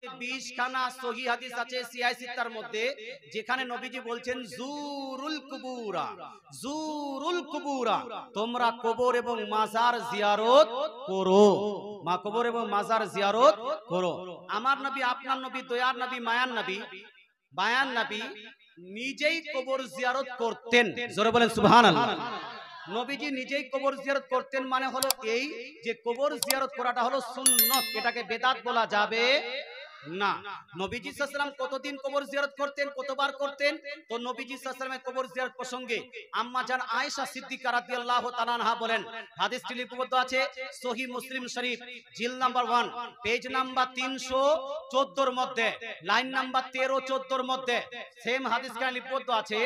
20 খানা সহিহ হাদিস আছে সিয়াই সিত্তার মধ্যে, যেখানে নবীজি বলছেন জুরুল কুবুরা, তোমরা কবর এবং মাজার জিয়ারত করো, মা কবর এবং মাজার জিয়ারত করো। আমার নবী, আপনার নবী, দয়ার নবী, মায়ার নবী, বায়ান নবী নিজেই কবর জিয়ারত করতেন। জোরে বলেন সুবহানাল্লাহ। নবীজি নিজেই কবর জিয়ারত করতেন, মানে হলো এই যে কবর জিয়ারত করাটা হলো সুন্নত, এটাকে বেদাত বলা যাবে না। নবীজি সাল্লাল্লাহু আলাইহি ওয়াসাল্লাম কতদিন কবর জিয়ারত করতেন, কতবার করতেন? তো নবীজি সাল্লাল্লাহু আলাইহি ওয়াসাল্লামের কবর জিয়ারত প্রসঙ্গে আম্মা জান আয়েশা সিদ্দিকা রাদিয়াল্লাহু তাআলা আনহা বলেন, হাদিসটি লিপিবদ্ধ আছে সহিহ মুসলিম শরীফ জিল নাম্বার 1 পেজ নাম্বার 314 এর মধ্যে, লাইন নাম্বার 13 14 এর মধ্যে। সেম হাদিস কানে লিপিবদ্ধ আছে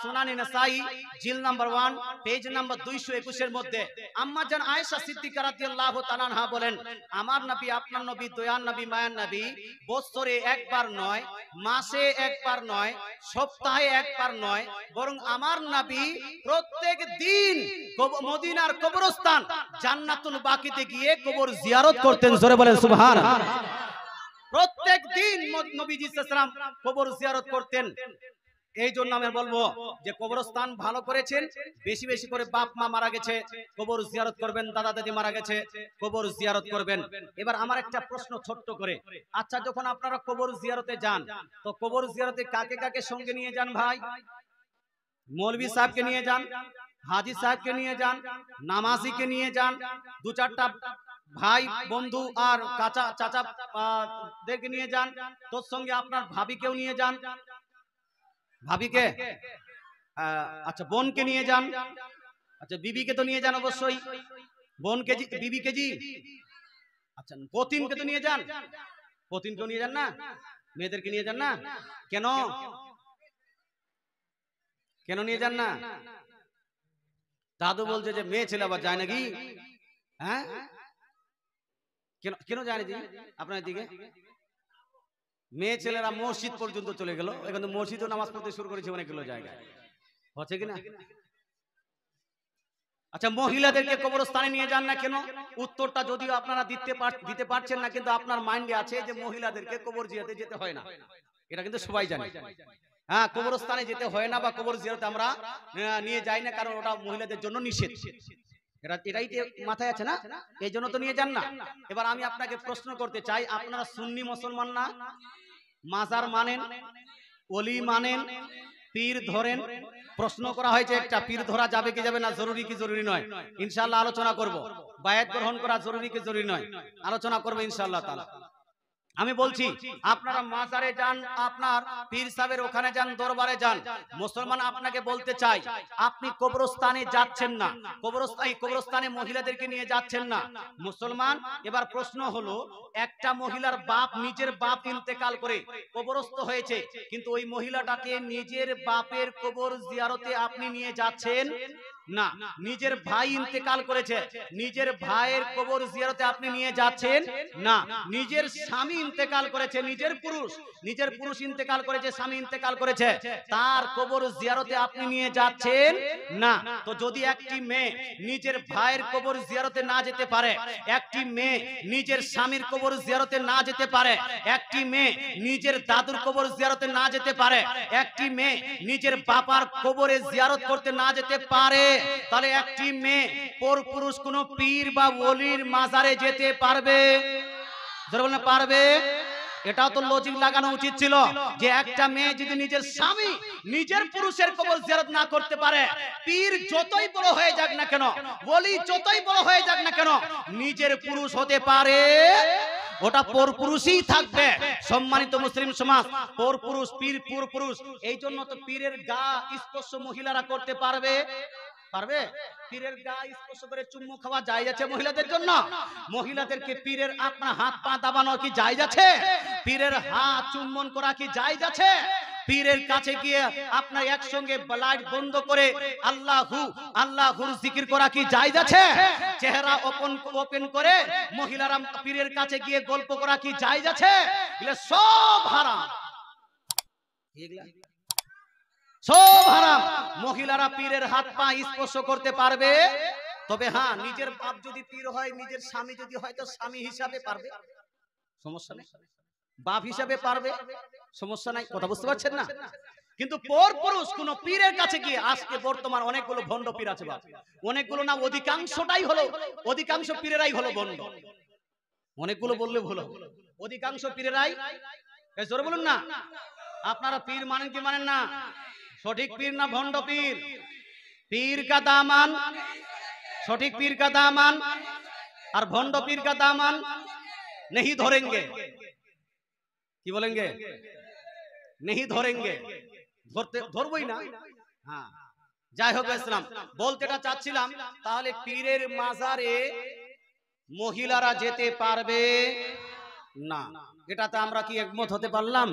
সুনানে নাসাই জিল নাম্বার 1 পেজ নাম্বার 221 এর মধ্যে। আম্মা জান আয়েশা সিদ্দিকা রাদিয়াল্লাহু তাআলা আনহা বলেন, আমার নবী, আপনার নবী, দয়ার নবী, মায়ার নবী বছরে একবার নয়, মাসে একবার নয়, সপ্তাহে একবার নয়, বরং আমার নবী প্রত্যেক দিন মদিনার কবরস্থান জান্নাতুল বাকিতে গিয়ে কবর জিয়ারত করতেন। জোরে বলেন সুবহানাল্লাহ। প্রত্যেক দিন নবীজি সাল্লাল্লাহু আলাইহি ওয়াসাল্লাম কবর জিয়ারত করতেন। এই জন্য আমি বলবো যে কবরস্থান ভালো করেছেন, বেশি বেশি করে বাপ মা মারা গেছে কবর জিয়ারত করবেন, দাদা দাদি মারা গেছে কবর জিয়ারত করবেন। এবার আমার একটা প্রশ্ন ছোট্ট করে, আচ্ছা যখন আপনারা কবর জিয়ারতে যান, তো কবর জিয়ারতে কাকে কাকে সঙ্গে নিয়ে যান ভাই? মৌলভী সাহেবকে নিয়ে যান, হাজি সাহেবকে নিয়ে যান, নামাজিকে নিয়ে যান, দু চারটা ভাই বন্ধু আর চাচা দেরকে নিয়ে যান, তোর সঙ্গে আপনার ভাবিকেও নিয়ে যান, ভাবিকে, আচ্ছা বোনকে নিয়ে যান, আচ্ছা বিবিকে তো নিয়ে যান অবশ্যই, বোনকে বিবিকে জি, আচ্ছা পতিনকে তো নিয়ে যান, পতিনকেও নিয়ে যান না, মেয়েদেরকে নিয়ে যান না, কেন কেন নিয়ে যান না? দাদু বলছে যে মেয়ে ছেলে আবার যায় নাকি? হ্যাঁ কেন কেন যায় না আপনার দিকে? মেয়ে ছেলেরা মসজিদ পর্যন্ত চলে গেল, এখন মসজিদও নামাজ পড়তে শুরু করেছে অনেকগুলো জায়গায়, হচ্ছে কিনা? আচ্ছা মহিলাদেরকে কবরস্থানে নিয়ে যান না কেন? উত্তরটা যদিও আপনারা দিতে পারছেন না, কিন্তু আপনার মাইন্ডে আছে যে মহিলাদেরকে কবর জিয়ারতে যেতে হয় না, এটা কিন্তু সবাই জানে। হ্যাঁ, কবরস্থানে যেতে হয় না বা কবর জিয়ারতে আমরা নিয়ে যাই না, কারণ ওটা মহিলাদের জন্য নিষেধ, এটাই মাথায় আছে না, এই জন্য তো নিয়ে যান না। এবার আমি আপনাকে প্রশ্ন করতে চাই, আপনারা সুন্নি মুসলমান না? মাজার মানেন, ওলি মানেন, পীর ধরেন? প্রশ্ন করা হয়েছে একটা, পীর ধরা যাবে কি যাবে না, জরুরি কি জরুরি নয়, ইনশাআল্লাহ আলোচনা করব। বায়াত গ্রহণ করা জরুরি কি জরুরি নয়, আলোচনা করব ইনশাআল্লাহ তাআলা। আমি বলছি আপনারা মাজারে যান, আপনার পীর সাহেবের ওখানে যান, দরবারে যান, মুসলমান আপনাকে বলতে চাই আপনি কবরস্থানে যাচ্ছেন না, কবরস্থানে মহিলাদেরকে নিয়ে যাচ্ছেন না মুসলমান। এবার প্রশ্ন হলো, একটা মহিলার বাপ, নিজের বাপ ইন্তেকাল করে কবরস্থ হয়েছে, কিন্তু ওই মহিলাটাকে নিজের বাপের কবর জিয়ারতে আপনি নিয়ে যাচ্ছেন না। নিজের ভাই ইন্তেকাল করেছে, নিজের ভাইয়ের কবর জিয়ারতে আপনি নিয়ে যাচ্ছেন না। নিজের স্বামী ইন্তেকাল করেছে, নিজের পুরুষ ইন্তেকাল করেছে, স্বামী ইন্তেকাল করেছে, তার কবর জিয়ারতে আপনি নিয়ে যাচ্ছেন না। তো যদি একটি মেয়ে নিজের ভাইয়ের কবর জিয়ারতে না যেতে পারে, একটি মেয়ে নিজের স্বামীর কবর জিয়ারতে না যেতে পারে, একটি মেয়ে নিজের দাদুর কবর জিয়ারতে না যেতে পারে, একটি মেয়ে নিজের বাবার কবরে জিয়ারত করতে না যেতে পারে, তাহলে একটি মেয়ে পরপুরুষ কোন পীর বা ওলির মাজারে যেতে পারবে? পারবে? এটাও তো লজিক লাগানো উচিত ছিল যে একটা মেয়ে যদি নিজের স্বামী, নিজের পুরুষের কবর জিয়ারত না করতে পারে, পীর যতই বড় হয়ে যাক না কেন, ওলি যতই বড় হয়ে যাক না কেন, নিজের পুরুষ হতে পারে, ওটা পরপুরুষই থাকবে। সম্মানিত মুসলিম সমাজ, পরপুরুষ, পীর পরপুরুষ, এই জন্য তো পীরের গা স্পর্শ মহিলারা করতে পারবে? পীরের গা স্পর্শ করে চুম্মু খাওয়া জায়েজ আছে মহিলাদের জন্য? মহিলাদেরকে পীরের আপনার হাত পা দাবানো কি জায়েজ আছে? পীরের হাত চুম্বন করা কি জায়েজ আছে? পীরের কাছে গিয়ে আপনার একসঙ্গে লাইট বন্ধ করে আল্লাহুর জিকির করা কি জায়েজ আছে? চেহারা ওপেন করে মহিলারা পীরের কাছে গিয়ে গল্প করা কি জায়েজ আছে? এগুলো সব হারাম, সব হারাম। মহিলারা পীরের হাত পা স্পর্শ করতে পারবে, তবে হ্যাঁ নিজের বাপ যদি পীর হয়, নিজের স্বামী যদি হয়, তো স্বামী হিসাবে পারবে, সমস্যা নেই। বাপ হিসাবে পারবে, সমস্যা নাই, কথা বুঝতে পারছেন না? কিন্তু পর পুরুষ কোন পীরের কাছে গিয়ে, আজকে বর্তমান অনেকগুলো ভণ্ড পীর আছে বাপ, অনেকগুলো না, অধিকাংশটাই হলো, অধিকাংশ পীরেরাই হলো ভণ্ড। অনেকগুলো বললে ভুল হবে, অধিকাংশ পীরেরাই, জোরে বলুন না। আপনারা পীর মানেন কি মানেন না? সঠিক পীর না ভণ্ড পীর? পীর কা দামান, সঠিক পীর কা দামান আর ভণ্ড পীর কা দামান नहीं ধরেंगे, কি বলেंगे? नहीं ধরেंगे, ধরতে ধরবই না। হ্যাঁ, যাই হোক, ইসলাম বলতেটা চাচ্ছিলাম, তাহলে পীরের মাজারে মহিলারা যেতে পারবে না, এটাতে আমরা কি একমত হতে পারলাম?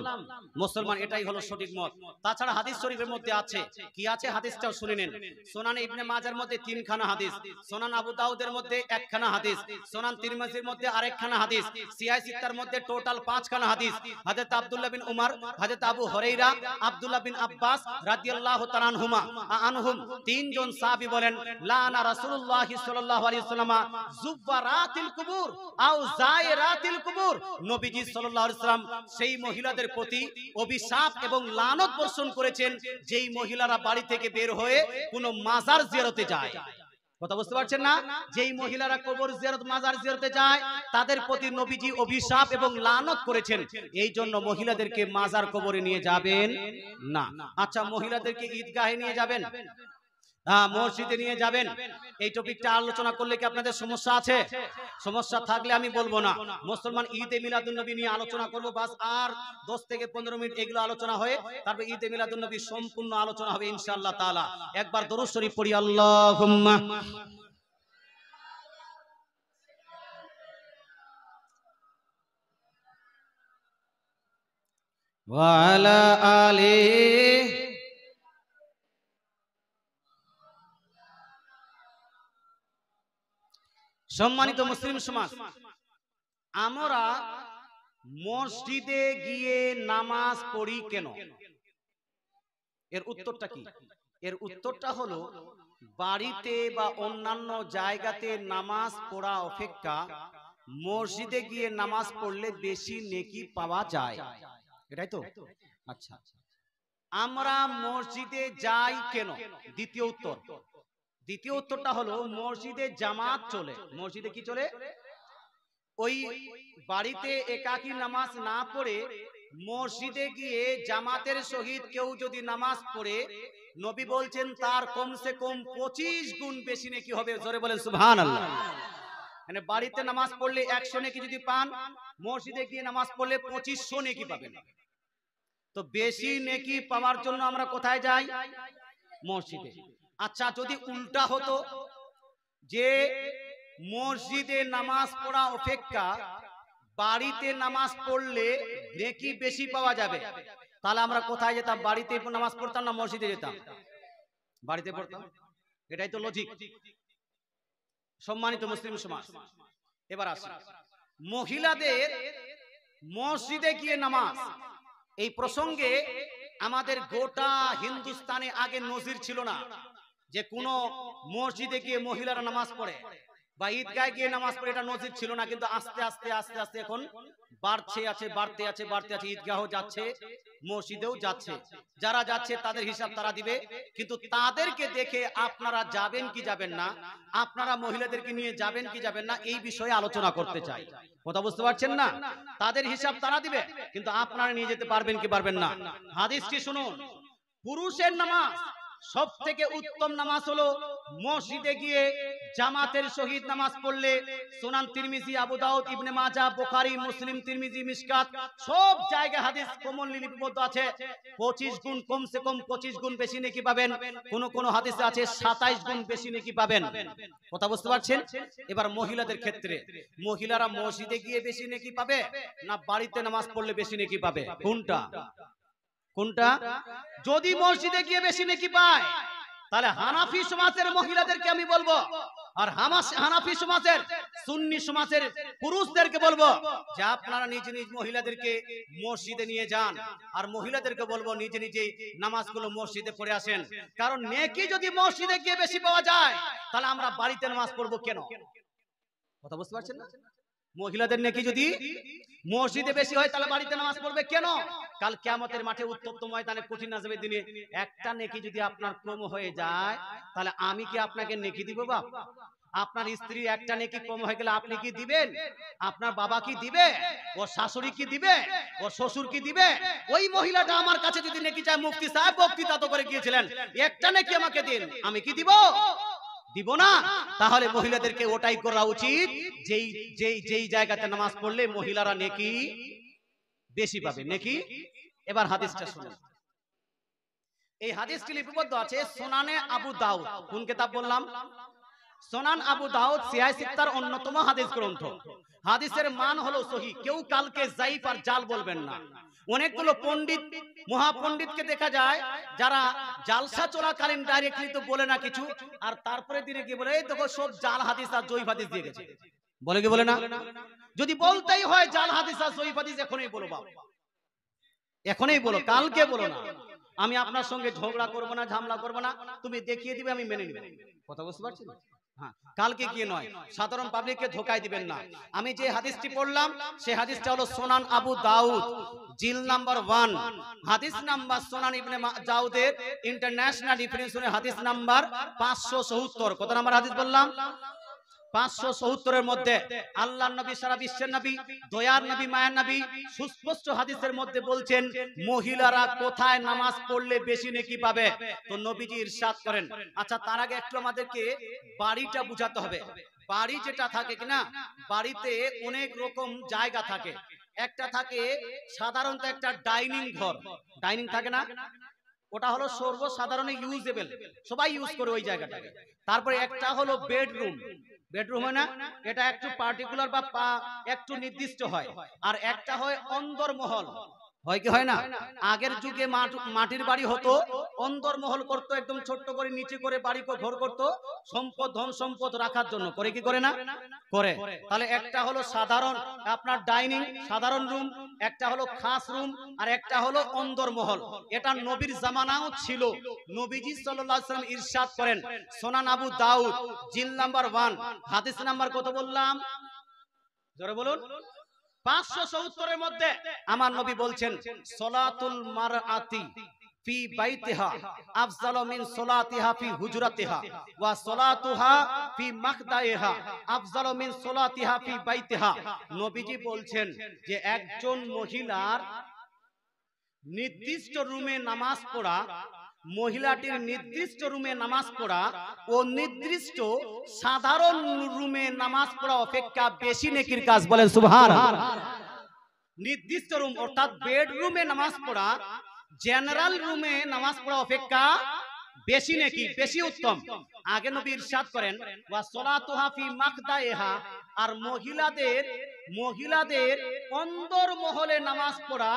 মুসলমান, এটাই হলো সঠিক মত। তাছাড়া হাদিস শরীফের মধ্যে আছে, কি আছে হাদিসটাও শুনে নেন। সুনান ইবনে মাজার মধ্যে 3খানা হাদিস, সুনান আবু দাউদের মধ্যে 1খানা হাদিস, সুনান তিরমিজির মধ্যে আরেকখানা হাদিস, সিয়াই সিত্তার মধ্যে টোটাল 5খানা হাদিস। হযরত আব্দুল্লাহ বিন উমর, হযরত আবু হুরায়রা, আব্দুল্লাহ বিন আব্বাস রাদিয়াল্লাহু তাআলা আনহুম তিনজন সাহাবী বলেন, লানা রাসূলুল্লাহ সাল্লাল্লাহু আলাইহি ওয়াসাল্লাম যুবরাতিল কুবুর আও যায়রাতিল কুবুর, নবীজি সাল্লাল্লাহু আলাইহি ওয়াসাল্লাম সেই মহিলাদের প্রতি অভিশাপ এবং লানত বর্ষণ করেছেন যেই মহিলারা বাড়ি থেকে বের হয়ে কোন মাজার জিয়ারতে যায়। কথা বুঝতে পারছেন না? যেই মহিলারা কবর জিয়ারত, মাজার জিয়ারতে যায়, তাদের প্রতি নবীজি অভিশাপ এবং লানত করেছেন। এই জন্য মহিলাদেরকে মাজার কবরে নিয়ে যাবেন না। আচ্ছা, মহিলাদেরকে ঈদগাহে নিয়ে যাবেন, মসজিদে নিয়ে যাবেন, এই টপিকটা আলোচনা করলে কি আপনাদের সমস্যা আছে? সমস্যা থাকলে আমি বলবো না। মুসলমান, ঈদে মিলাদুন নবী নিয়ে আলোচনা করব, বাস আর 10 থেকে 15 মিনিট এগুলো আলোচনা হয়ে তারপর ঈদে মিলাদুন নবী সম্পূর্ণ আলোচনা হবে ইনশাআল্লাহ তাআলা। একবার দরুদ শরীফ পড়ি, আল্লাহুম্মা ওয়া আলা আলিহি। সম্মানিত মুসলিম সমাজ, আমরা মসজিদে গিয়ে নামাজ পড়ি কেন? এর উত্তরটা কি? এর উত্তরটা হলো, বাড়িতে বা অন্যান্য জায়গাতে নামাজ পড়া অপেক্ষা মসজিদে গিয়ে নামাজ পড়লে বেশি নেকি পাওয়া যায়, এটাই তো? আচ্ছা, আমরা মসজিদে যাই কেন? দ্বিতীয় উত্তর, দ্বিতীয় উত্তরটা হলো, মসজিদে জামাত চলে। মসজিদে কি চলে? ওই বাড়িতে একাকী নামাজ না পড়ে মসজিদে গিয়ে জামাতের সহিত কেউ যদি নামাজ পড়ে, নবী বলছেন তার কমসে কম 25 গুণ বেশি নেকি হবে। জোরে বলেন সুবহানাল্লাহ। মানে বাড়িতে নামাজ পড়লে 100 নেকি যদি পান, মসজিদে গিয়ে নামাজ পড়লে 2500 নেকি পাবেন। তো বেশি নেকি পাওয়ার জন্য আমরা কোথায় যাই? মসজিদে। আচ্ছা, যদি উল্টা হতো যে মসজিদে নামাজ পড়া অপেক্ষা বাড়িতে নামাজ পড়লে নেকি বেশি পাওয়া যাবে, তাহলে আমরা কোথায় যেতাম? বাড়িতে নামাজ পড়তাম না মসজিদে যেতাম? বাড়িতে পড়তাম, এটাই তো লজিক। সম্মানিত মুসলিম সমাজ, এবার আসি মহিলাদের মসজিদে গিয়ে নামাজ। এই প্রসঙ্গে আমাদের গোটা হিন্দুস্তানে আগে নজির ছিল না যে কোন মসজিদে গিয়ে মহিলারা নামাজ পড়ে বা ঈদগাহে গিয়ে নামাজ পড়ে, এটা নজির ছিল না। কিন্তু আস্তে আস্তে আস্তে আস্তে এখন বাড়ছে আছে, বাড়তে আছে, বাড়তে আছে। ঈদগাহও যাচ্ছে, মসজিদেও যাচ্ছে। যারা যাচ্ছে তাদের হিসাব তারা দিবে, কিন্তু তাদেরকে দেখে আপনারা যাবেন কি যাবেন না, আপনারা মহিলাদেরকে নিয়ে যাবেন কি যাবেন না, এই বিষয়ে আলোচনা করতে চাই। কথা বুঝতে পারছেন না? তাদের হিসাব তারা দিবে, কিন্তু আপনারা নিয়ে যেতে পারবেন কি পারবেন না। হাদিসটি শুনুন, পুরুষের নামাজ সব থেকে উত্তম নামাজ হলো মসজিদে গিয়ে জামাতের সহিত নামাজ পড়লে। সুনান তিরমিজি, আবু দাউদ, ইবনে মাজাহ, বুখারী, মুসলিম, তিরমিজি, মিশকাত সব জায়গায় হাদিস কমনলি লিপিবদ্ধ আছে। 25 গুণ, কমসে কম 25 গুণ বেশি নেকি পাবেন। কোন কোন হাদিসে আছে 27 গুণ বেশি নেকি পাবেন। কথা বুঝতে পারছেন? এবার মহিলাদের ক্ষেত্রে, মহিলারা মসজিদে গিয়ে বেশি নেকি পাবে না বাড়িতে নামাজ পড়লে বেশি নেকি পাবে? কোনটা? কোনটা? যদি মসজিদে গিয়ে বেশি নেকি পায়, তাহলে হানাফি সমাজের মহিলাদেরকে আমি বলবো, আর হানাফি সমাজের, সুন্নি সমাজের পুরুষদেরকে বলবো যে আপনারা নিজ নিজ মহিলাদেরকে মসজিদে নিয়ে যান, আর মহিলাদেরকে বলবো নিজে নিজে নামাজগুলো মসজিদে পড়ে আসেন। কারণ নেকি যদি মসজিদে গিয়ে বেশি পাওয়া যায়, তাহলে আমরা বাড়িতে নামাজ পড়বো কেন? কথা বুঝতে পারছেন না? মহিলাদের নেকি যদি মসজিদে বেশি হয় তাহলে বাড়িতে নামাজ পড়বে কেন? কাল কিয়ামতের মাঠে উত্তপ্ত ময়দানে কঠিন আযাবের দিনে একটা নেকি যদি আপনার কম হয়ে যায় তাহলে আমি কি আপনাকে নেকি দিব বাপ? আপনার স্ত্রী একটা নেকি কম হয়ে গেলে আপনি কি দিবেন? আপনার বাবা কি দিবে? ওর শাশুড়ি কি দিবে? ওর শ্বশুর কি দিবে? ওই মহিলাটা আমার কাছে যদি নেকি চায়, মুফতি সাহেব বক্তৃতা তো করে গিয়েছিলেন, একটা নেকি আমাকে দিন, আমি কি দিব? দিব না। তাহলে মহিলাদেরকে ওটাই করা উচিত যেই যেই যেই জায়গাতে নামাজ পড়লে মহিলারা নেকি বেশি পাবে, নেকি। এবার হাদিসটা শুনুন। এই হাদিসটি লিপিবদ্ধ আছে সুনানে আবু দাউদ। কোন কিতাব বললাম? সুনান আবু দাউদ সিয়াহ সিত্তার অন্যতম হাদিস গ্রন্থ। হাদিসের মান হলো সহিহ। কেউ কালকে যায়িফ আর জাল বলবেন না। অনেকগুলো পণ্ডিত মহাপণ্ডিতকে দেখা যায় যারা জালসা চলাকালীন ডাইরেক্টলি তো বলে না কিছু, আর তারপরে দিনে কি বলে, এই দেখো সব জাল হাদিস আর জয়ীফ হাদিস দিয়ে গেছে। বলে কি বলে না? যদি বলতেই হয় জাল হাদিস আর জয়ীফ হাদিস, এখনই বলো বাবা, এখনই বলো, কালকে বলো না। আমি আপনার সঙ্গে ঝগড়া করবো না, ঝামেলা করবো না, তুমি দেখিয়ে দিবে, আমি মেনে নিব। কথা বুঝতে পারছি? হ্যাঁ, কালকে গিয়ে নয়, সাধারণ পাবলিককে ধোকায় দিবেন না। আমি যে হাদিসটি পড়লাম সেই হাদিসটা হলো সুনান আবু দাউদ জিল নাম্বার 1, হাদিস নাম্বার সুনান ইবনে দাউদের ইন্টারন্যাশনাল রেফারেন্স হাদিস নাম্বার 570। কত নাম্বার হাদিস বললাম? 570 এর মধ্যে আল্লাহর নবী, সারা বিশ্বের নবী, দয়ার নবী, মায়ার নবী সুস্পষ্ট হাদিসের মধ্যে বলছেন মহিলারা কোথায় নামাজ পড়লে বেশি নেকি পাবে। তো নবীজি ইরশাদ করেন। আচ্ছা, তার আগে একটু আমাদেরকে বাড়িটা বুঝাতে হবে। বাড়ি যেটা থাকে কিনা, বাড়িতে অনেক রকম জায়গা থাকে। একটা থাকে সাধারণত একটা ডাইনিং ঘর, ডাইনিং থাকে না, ওটা হলো সর্বসাধারণ ইউজেবল, সবাই ইউজ করে ওই জায়গাটাকে। তারপরে একটা হলো বেডরুম, বেডরুম হয় না, এটা একটু পার্টিকুলার বা একটু নির্দিষ্ট হয়। আর একটা হয় অন্দরমহল, হয় কি হয় না? আগের যুগে মাটির বাড়ি হতো, অন্দরমহল করতো, একদম ছোট্ট করে নিচে করে বাড়ি ঘর করতো, সম্পদ ধন সম্পদ রাখার জন্য। করে কি করে না? করে। তাহলে একটা হলো সাধারণ আপনার ডাইনিং, সাধারণ রুম, একটা হলো খাস রুম, আর একটা হলো অন্দরমহল। এটা নবীর জামানাও ছিল। নবীজি সাল্লাল্লাহু আলাইহি ওয়াসাল্লাম ইরশাদ করেন, সুনান আবু দাউদ জিল নাম্বার 1, হাদিস নাম্বার কত বললাম? জোরে বলুন। 570 এর মধ্যে আমার নবী বলছেন, সলাতুল মারআতি ফি বাইতিহা আফজালু মিন সলাতিহা ফি হুজরাতিহা ওয়া সলাতুহা ফি মাখদাইহা আফজালু মিন সলাতিহা ফি বাইতিহা। নবীজি বলছেন যে একজন মহিলার নির্দিষ্ট রুমে নামাজ পড়া, মহিলাটির নির্দিষ্ট রুমে নামাজ পড়া ও নির্দিষ্ট সাধারণ রুমে নামাজ পড়া অপেক্ষা বেশি নেকির কাজ। বলেন সুবহানাল্লাহ। নির্দিষ্ট রুম অর্থাৎ বেডরুমে নামাজ পড়া, জেনারেল রুমে নামাজ পড়া অপেক্ষা বেশি নেকি, বেশি উত্তম। আগে নবী ইরশাদ করেন, ওয়া সলাতুহা ফি মাকদাইহা, আর মহিলাদের অন্দরমহলে নামাজ পড়া,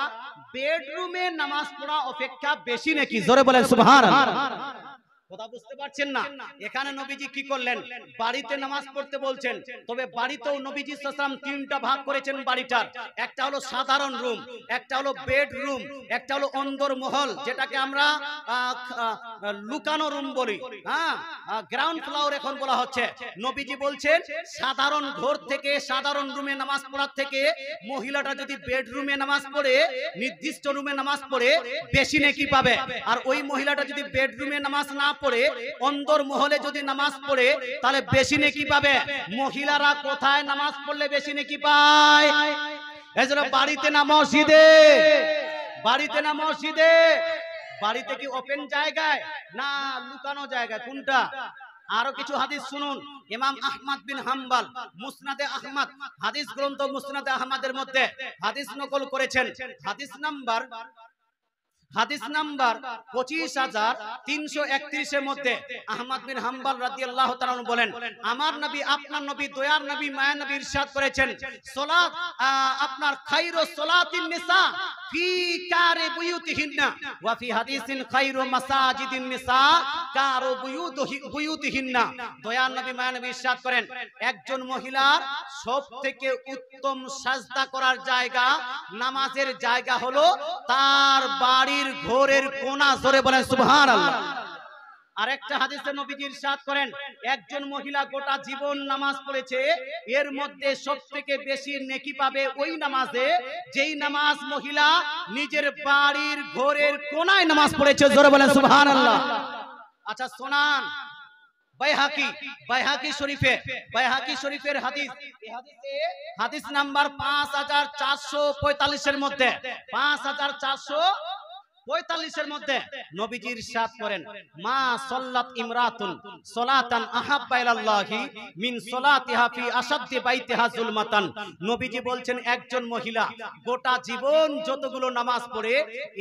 বেডরুমে নামাজ পড়া অপেক্ষা বেশি নেকি। জোরে বলেন সুবহানাল্লাহ। কথা বুঝতে পারছেন না? এখানে নবীজি কি করলেন? বাড়িতে নামাজ পড়তে বলছেন, তবে বাড়িতেও নবীজি সাল্লাল্লাহু আলাইহি ওয়াসাল্লাম তিনটা ভাগ করেছেন বাড়িটার। একটা হলো সাধারণ রুম, একটা হলো বেডরুম, একটা হলো অন্দরমহল, যেটাকে আমরা লুকানো রুম বলি। হ্যাঁ, গ্রাউন্ড ফ্লোর এখন বলা হচ্ছে। নবীজি বলছেন সাধারণ ঘর থেকে, সাধারণ রুমে নামাজ পড়ার থেকে মহিলাটা যদি বেডরুমে নামাজ পড়ে, নির্দিষ্ট রুমে নামাজ পড়ে, বেশি নেকি পাবে। আর ওই মহিলাটা যদি বেডরুমে নামাজ না পড়ে, অন্দরমহলে যদি নামাজ পড়ে, তাহলে বেশি নেকি পাবে। মহিলারা কোথায় নামাজ পড়লে বেশি নেকি পায়? এজন্য বাড়িতে না মসজিদে? বাড়িতে না মসজিদে? বাড়িতে কি ওপেন জায়গায় না লুকানো জায়গায়? কোনটা? আরো কিছু হাদিস শুনুন। ইমাম আহমদ বিন হাম্বল মুসনাদে আহমদ, হাদিস গ্রন্থ মুসনাদে আহমদের মধ্যে হাদিস নকল করেছেন। হাদিস নাম্বার 25331 এর মধ্যে আহমদ বিন হাম্বল রাদিয়াল্লাহু তাআলা বলেন, আমার নবী, আপনার নবী, দয়ার নবী, মায়ার নবী ইরশাদ করেছেন, সালাত আপনার খায়রু সালাতিন নিসা ফি কারি বুয়ুতিহিন্না ওয়া ফি হাদিসিন খায়রু মাসাজিদিন নিসা কারু বুয়ুতিহিন্না। দয়ার নবী, মায়ার নবী ইরশাদ করেন, একজন মহিলার সবথেকে উত্তম সাজদা করার জায়গা, নামাজের জায়গা হলো তার বাড়ির ঘরের কোণা। জোরে বলেন সুবহানাল্লাহ। আরেকটা হাদিসে নবীজি ইরশাদ করেন, একজন মহিলা গোটা জীবন নামাজ পড়েছে, এর মধ্যে সবথেকে বেশি নেকি পাবে ওই নামাজে যেই নামাজ মহিলা নিজের বাড়ির ঘরের কোনায় নামাজ পড়েছে। জোরে বলেন সুবহানাল্লাহ। আচ্ছা শোনান, বাইহাকি শরীফের হাদিস, এই হাদিসে হাদিস নাম্বার 5445 এর মধ্যে 5445 এর মধ্যে নবীজি ইরশাদ করেন, মা সাল্লাত ইমরাতুন সালাতান আহাব্বা ইলাল্লাহি মিন সালাতিহা ফি আশাদ্দি বাইতিহা যুলমাতান। নবীজি বলছেন একজন মহিলা গোটা জীবন যতগুলো নামাজ পড়ে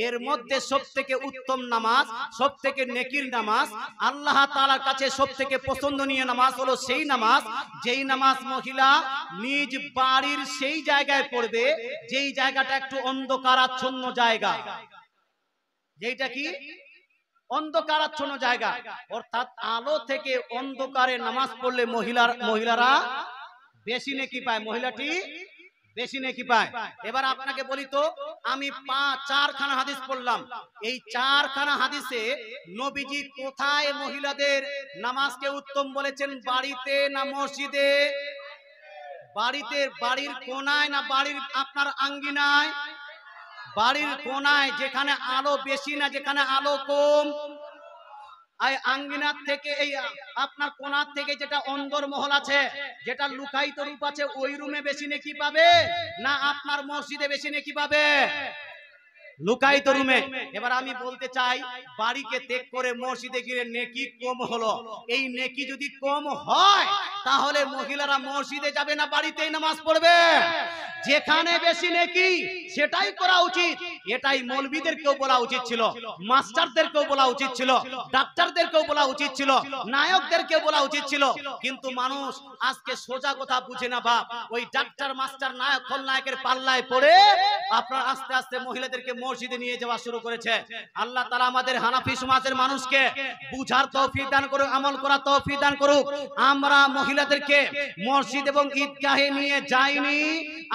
এর মধ্যে সবথেকে উত্তম নামাজ, সবথেকে নেকির নামাজ, আল্লাহ তাআলার কাছে সবথেকে পছন্দনীয় নামাজ হলো সেই নামাজ যেই নামাজ মহিলা নিজ বাড়ির সেই জায়গায় পড়বে যেই জায়গাটা একটু অন্ধকারাচ্ছন্ন জায়গা, যেটা কি অন্ধকারাচ্ছন্ন জায়গা, অর্থাৎ আলো থেকে অন্ধকারে নামাজ পড়লে মহিলারা বেশি নেকি পায়, মহিলাটি বেশি নেকি পায়। এবার আপনাকে বলি তো, আমি 4খানা হাদিস পড়লাম, এই 4খানা হাদিসে নবীজি কোথায় মহিলাদের নামাজকে উত্তম বলেছেন? বাড়িতে না মসজিদে? বাড়িতে, বাড়ির কোনায় না বাড়ির আপনার আঙ্গিনায়? বাড়ির কোনায়, যেখানে আলো বেশি না যেখানে আলো কম। এই আঙ্গিনার থেকে, এই আপনার কোনার থেকে যেটা অন্দর মহল আছে, যেটা লুকায়িত রূপ আছে, ওই রুমে বেশি নেকি পাবে না আপনার মসজিদে বেশি নেকি পাবে? লুকায়িত রুমে। এবার আমি বলতে চাই, বাড়িকে ত্যাগ করে মসজিদে গিয়ে নেকি কম হলো, এই নেকি যদি কম হয় তাহলে মহিলারা মসজিদে যাবে না বাড়িতেই নামাজ পড়বে? যেখানে বেশি নেকি সেটাই করা উচিত। এটাই মৌলবীদেরকেও বলা উচিত ছিল, মাস্টারদেরকেও বলা উচিত ছিল, ডাক্তারদেরকেও বলা উচিত ছিল, নায়কদেরকেও বলা উচিত ছিল। কিন্তু মানুষ আজকে সোজা কথা বুঝে না বাপ, ওই ডাক্তার মাস্টার নায়ক খলনায়কের পাল্লায় পড়ে আপনার আস্তে আস্তে মহিলাদেরকে মসজিদে নিয়ে যাওয়া শুরু করেছে। আল্লাহ তাআলা আমাদের হানাফি সমাজের মানুষকে বুঝার তৌফিক দান করুক, আমল করার তৌফিক দান করুক। আমরা মহিলাদেরকে মসজিদ এবং ঈদগাহে নিয়ে যাইনি,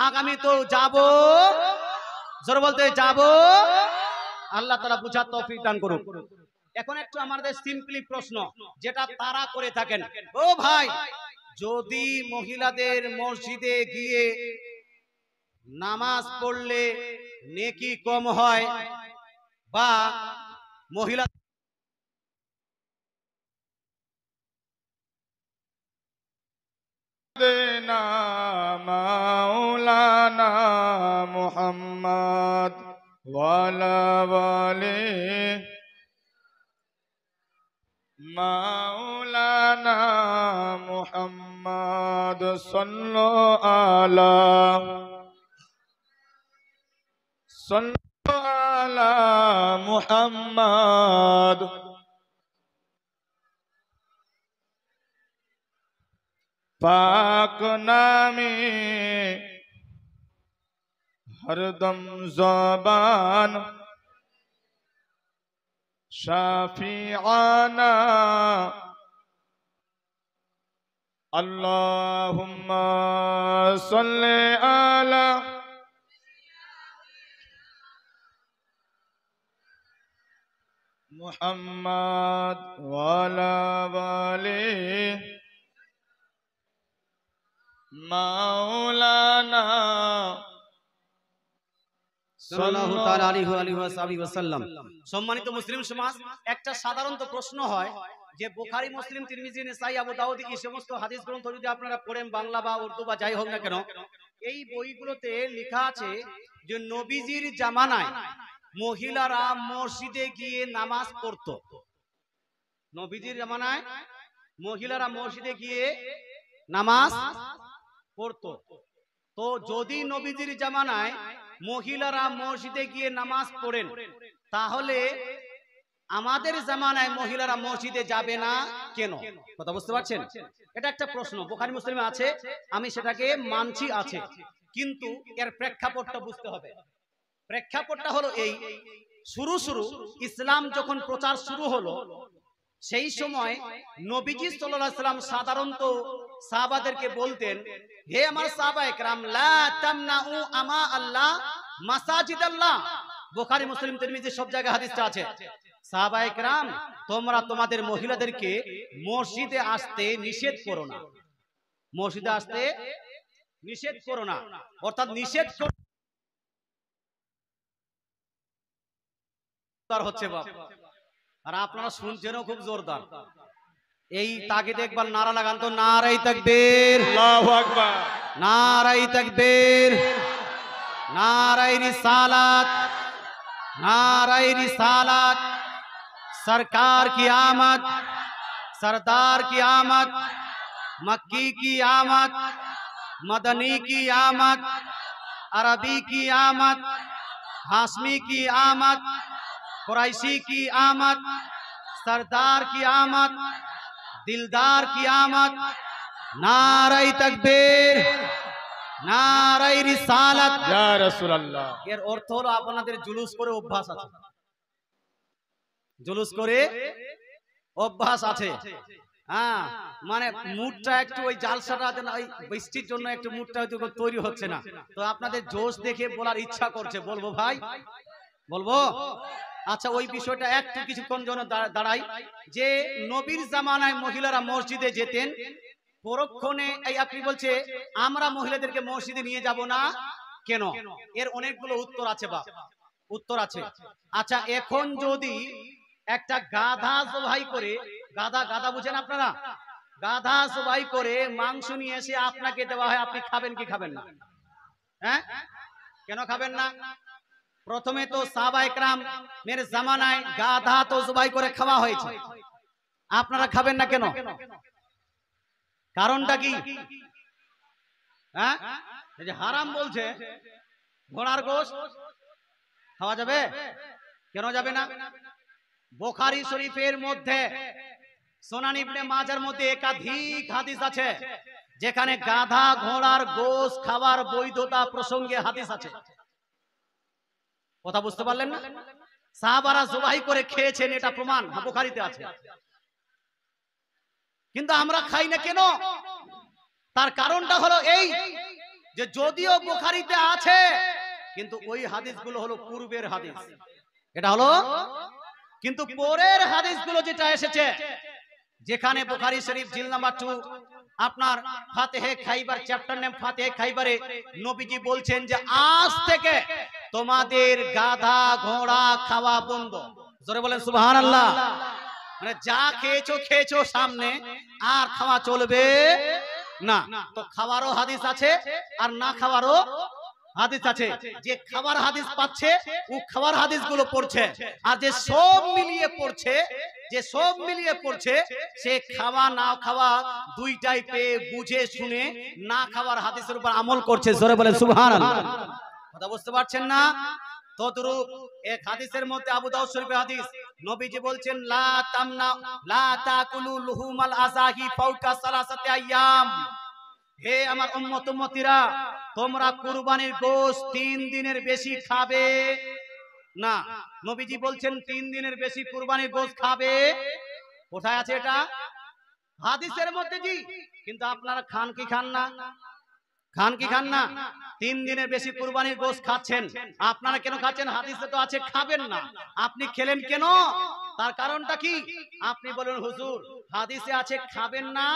আগামী তো যাব, জোরে বলতে যাব। আল্লাহ তাআলা বুঝার তৌফিক দান করুক। এখন একটু আমাদের সিম্পলি প্রশ্ন, যেটা তারা করে থাকেন, ও ভাই, যদি মহিলাদের মসজিদে গিয়ে নামাজ পড়লে নেকি কম হয় বা মহিলা দেনা মাওলানা মুহাম্মদ ওয়ালা ওয়ালি মাওলানা মুহাম্মদ সাল্লাল্লাহু আলা মুহাম্মদ। पाक नामे हरदम ज़बान शाफिआना अल्लाहुम्मा सल्ले अला मुहम्मद वाला वाले মাওলানা সাল্লাল্লাহু তাআলা আলাইহি ওয়াসাল্লাম। সম্মানিত মুসলিম সমাজ, একটা সাধারণত প্রশ্ন হয় যে বুখারী, মুসলিম, তিরমিজি, নাসাই, আবু দাউদ এই সমস্ত হাদিস গ্রন্থ যদি আপনারা পড়েন, বাংলা বা উর্দু বা যাই হোক না কেন, এই বইগুলোতে লেখা আছে যে নবীজির জামানায় মহিলারা মসজিদে গিয়ে নামাজ পড়তো। নবীজির জামানায় মহিলারা মসজিদে গিয়ে নামাজ পড়তো। তো যদি নবীজির জামানায় মহিলারা মসজিদে গিয়ে নামাজ পড়েন, তাহলে আমাদের জামানায় মহিলারা মসজিদে যাবে না কেন? কথা বুঝতে পারছেন? এটা একটা প্রশ্ন, বুখারী মুসলিমে আছে, আমি সেটাকে মানছি আছে, কিন্তু এর প্রেক্ষাপটটা বুঝতে হবে। প্রেক্ষাপটটা হলো এই, শুরু ইসলাম যখন প্রচার শুরু হলো, সেই সময় নবীজি সাল্লাল্লাহু আলাইহি ওয়াসাল্লাম সাধারণত সাহাবাদেরকে বলতেন, হে আমার সাহাবায়ে কেরাম, লা তামনাউ আমা আল্লাহ মাসাজিদ আল্লাহ, বুখারী মুসলিম তিরমিজি সব জায়গায় হাদিসটা আছে। সাহাবায়ে কেরাম, তোমরা তোমাদের মহিলাদেরকে মসজিদে আসতে নিষেধ করো না, মসজিদে আসতে নিষেধ করো না, অর্থাৎ নিষেধ হচ্ছে বাপ। আর আপনারা শুনছেনও খুব জোরদার। এই তাগিদে একবার নারা লাগান তো, নারায়ে তাকবীর, আল্লাহু আকবার, नाराए तकबीर, नाराए रिसालत, नाराए रिसालत। सरकार की आमद, सरदार की आमद, मक्की की आमद, मदनी की आमद, अरबी की आमद, हाशमी की आमद, कुरैशी की आमद, सरदार की आमद, दिलदार की आमद। नाराए तकबीर, नाराए रिसालत। ইয়া রাসূলুল্লাহ। এর অর্থ হলো আপনাদের জুলুস করে অভ্যাস আছে, জুলুস করে অভ্যাস আছে। হ্যাঁ, মানে মুডটা একটু ওই জালসাটা ওই বৃষ্টির জন্য একটু মুডটা হয়তো তৈরি হচ্ছে না, তো আপনাদের জোশ দেখে বলার ইচ্ছা করছে, বলবো ভাই, বলবো। আচ্ছা, ওই বিষয়টা একটু কিছুক্ষণ জন্য দাঁড়াই। যে নবীর জামানায় মহিলারা মসজিদে যেতেন, পরক্ষণে এই আপনি বলছে আমরা মহিলাদেরকে মসজিদে নিয়ে যাব না কেন? এর অনেকগুলো উত্তর আছে বা উত্তর আছে। আচ্ছা, এখন যদি একটা গাধা জবাই করে, গাধা গাধা বুঝেন আপনারা, গাধা জবাই করে মাংস নিয়ে এসে আপনাকে দেওয়া হয়, আপনি খাবেন কি খাবেন না? হ্যাঁ, কেন খাবেন না? প্রথমে তো সাহাবায়ে কেরাম এর জামানায় গাধা তো জবাই করে খাওয়া হয়েছে, আপনারা খাবেন না কেন? কারণটা কি? হ্যাঁ, এই যে হারাম বলছে, ঘোড়ার গোশত খাওয়া যাবে, কেন যাবে না? বুখারী শরীফের মধ্যে, সুনান ইবনে মাজার মধ্যে একাধিক হাদিস আছে যেখানে গাধা ঘোড়ার গোশত খাওয়ার বৈধতা প্রসঙ্গে হাদিস আছে। কথা বুঝতে পারলেন না? সাহাবারা জবাই করে খেয়েছেন, এটা প্রমাণ বুখারীতে আছে। কিন্তু আমরা খাই না কেন? তার কারণটা হলো এই যে যদিও বুখারীতে আছে, কিন্তু ওই হাদিসগুলো হলো পূর্বের হাদিস, এটা হলো কিন্তু পরের হাদিসগুলো যেটা এসেছে, যেখানে বুখারী শরীফ জিল নাম্বার 2 আপনার ফাতিহে খাইবার চ্যাপ্টার নেম ফাতিহে খাইবারে নবীজি বলছেন যে আজ থেকে তোমাদের গাধা ঘোড়া খাওয়া বন্ধ। জোরে বলেন সুবহানাল্লাহ। মানে যা খেয়েছো খেয়েছো সামনে, আর খাওয়া চলবে না। তো খাওয়ারও হাদিস আছে আর না খাওয়ারও হাদিস আছে। যে খাবার হাদিস পাচ্ছে ও খাবার হাদিসগুলো পড়ছে, আর যে সব মিলিয়ে পড়ছে, যে সব মিলিয়ে পড়ছে সে খাওয়া না খাওয়া দুইটাই পেয়ে বুঝে শুনে না খাওয়ার হাদিসের উপর আমল করছে। জোরে বলেন সুবহানাল্লাহ। কথা বুঝতে পারছেন না? তদ্রূপ এক হাদিসের মধ্যে আবু দাউদ শরীফের হাদিস, নবীজি বলছেন লা তামনা লা তাকুলু লুহুমাল আযাহি ফাওকা সালাসাতি আইয়াম। হে আমার উম্মত উম্মতিরা, তোমরা কুরবানির গোশত 3 দিনের বেশি খাবে না। নবীজি বলছেন 3 দিনের বেশি কুরবানির গোশত খাবে। কোথায় আছে এটা? হাদিসের মধ্যে জি। কিন্তু আপনারা খান কি খান না? খান কি খান না? 3 দিনের বেশি কুরবানির গোশত খাচ্ছেন, আপনারা কেন খাচ্ছেন? হাদিসে তো আছে খাবেন না, আপনি খেলেন কেন? তার কারণটা কি? আপনি বলেন হুজুর হাদিসে আছে খাবেন না,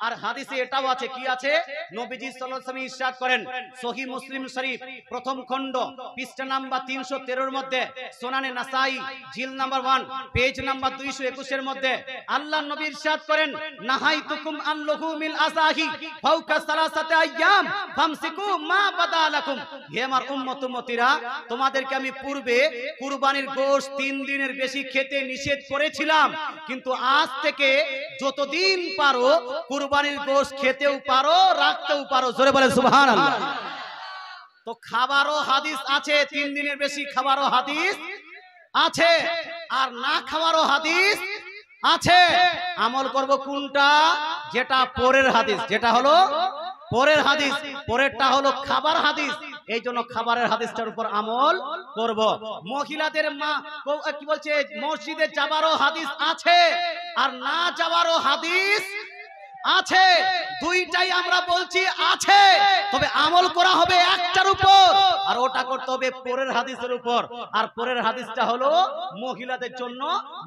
আর হাদিসে এটাও আছে, কি আছে? নবীজি সাল্লাল্লাহু আলাইহি ওয়াসাল্লাম ইরশাদ করেন, সহিহ মুসলিম শরীফ প্রথম খণ্ড পৃষ্ঠা নাম্বার 313 এর মধ্যে, সুনানে নাসাই জিল নাম্বার 1 পেজ নাম্বার 221 এর মধ্যে আল্লাহর নবী ইরশাদ করেন, নাহাইতুকুম আন লুহুমিল আযাহি ফাওকা সালাসাতি আইয়াম ফামসিকু মা বাদালাকুম। হে আমার উম্মত উম্মতিরা, তোমাদেরকে আমি পূর্বে কুরবানির গোশত 3 দিনের বেশি খেতে নিষেধ করেছিলাম, কিন্তু আজ থেকে যতদিন পারো কুরবানির গোশত খেতেও পারো, রাখতেও পারো। জোরে বলেন সুবহানাল্লাহ। তো খাবারও হাদিস আছে, 3 দিনের বেশি খাবারও হাদিস আছে, আর না খাওয়ারও হাদিস আছে। আমল করব কোনটা? যেটা পরের হাদিস, যেটা হলো পরের হাদিস, পরেরটা হলো খাবার হাদিস। এই জন্য খাবারের হাদিসটার উপর আমল করব। মহিলাদের মা কি বলছে, মসজিদে যাবারও হাদিস আছে আর না যাবারও হাদিস আছে, দুইটাই আমরা বলছি আছে, তবে আমল করা হবে একটার উপর, আর ওটা করতে হবে পরের হাদিসের উপর। আর পরের হাদিসটা হলো মহিলাদের জন্য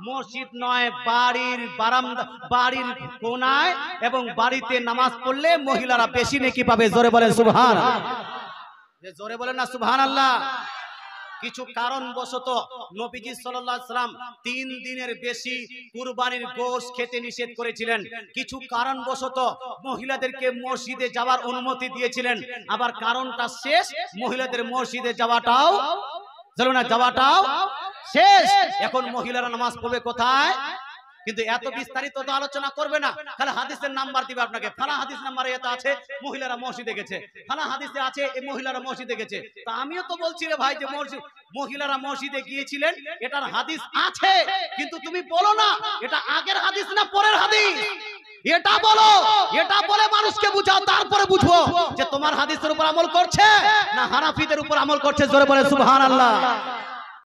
মসজিদ নয়, বাড়ির বারান্দা, বাড়ির কোনায় এবং বাড়িতে নামাজ পড়লে মহিলারা বেশি নেকি পাবে। জোরে বলেন সুবহানাল্লাহ, জোরে বলেন না সুবহানাল্লাহ। কিছু কারণবশত নবীজি সাল্লাল্লাহু আলাইহি সাল্লাম 3 দিনের বেশি কুরবানির গোশত খেতে নিষেধ করেছিলেন। কিছু কারণবশত মহিলাদেরকে মসজিদে যাওয়ার অনুমতি দিয়েছিলেন। আবার কারণটা শেষ, মহিলাদের মসজিদে যাওয়াটাও শেষ। এখন মহিলারা নামাজ পড়বে কোথায়? কিন্তু এত বিস্তারিত তো আলোচনা করবে না, খালি হাদিসের নাম্বার দিবে আপনাকে। ফালা হাদিস নাম্বারে এটা আছে মহিলারা মসজিদে গেছে, ফালা হাদিসে আছে এই মহিলারা মসজিদে গেছে। তা আমিও তো বলছি রে ভাই যে মহিলারা মসজিদে গিয়েছিলেন, এটার হাদিস আছে, কিন্তু তুমি বলো না এটা আগের হাদিস না পরের হাদিস। এটা বলো, এটা বলে মানুষকে বুঝাও, তারপরে বুঝবো যে তোমার হাদিসের উপর আমল করছে না হানাফিদের উপর আমল করছে। জোরে বলে সুবহানাল্লাহ।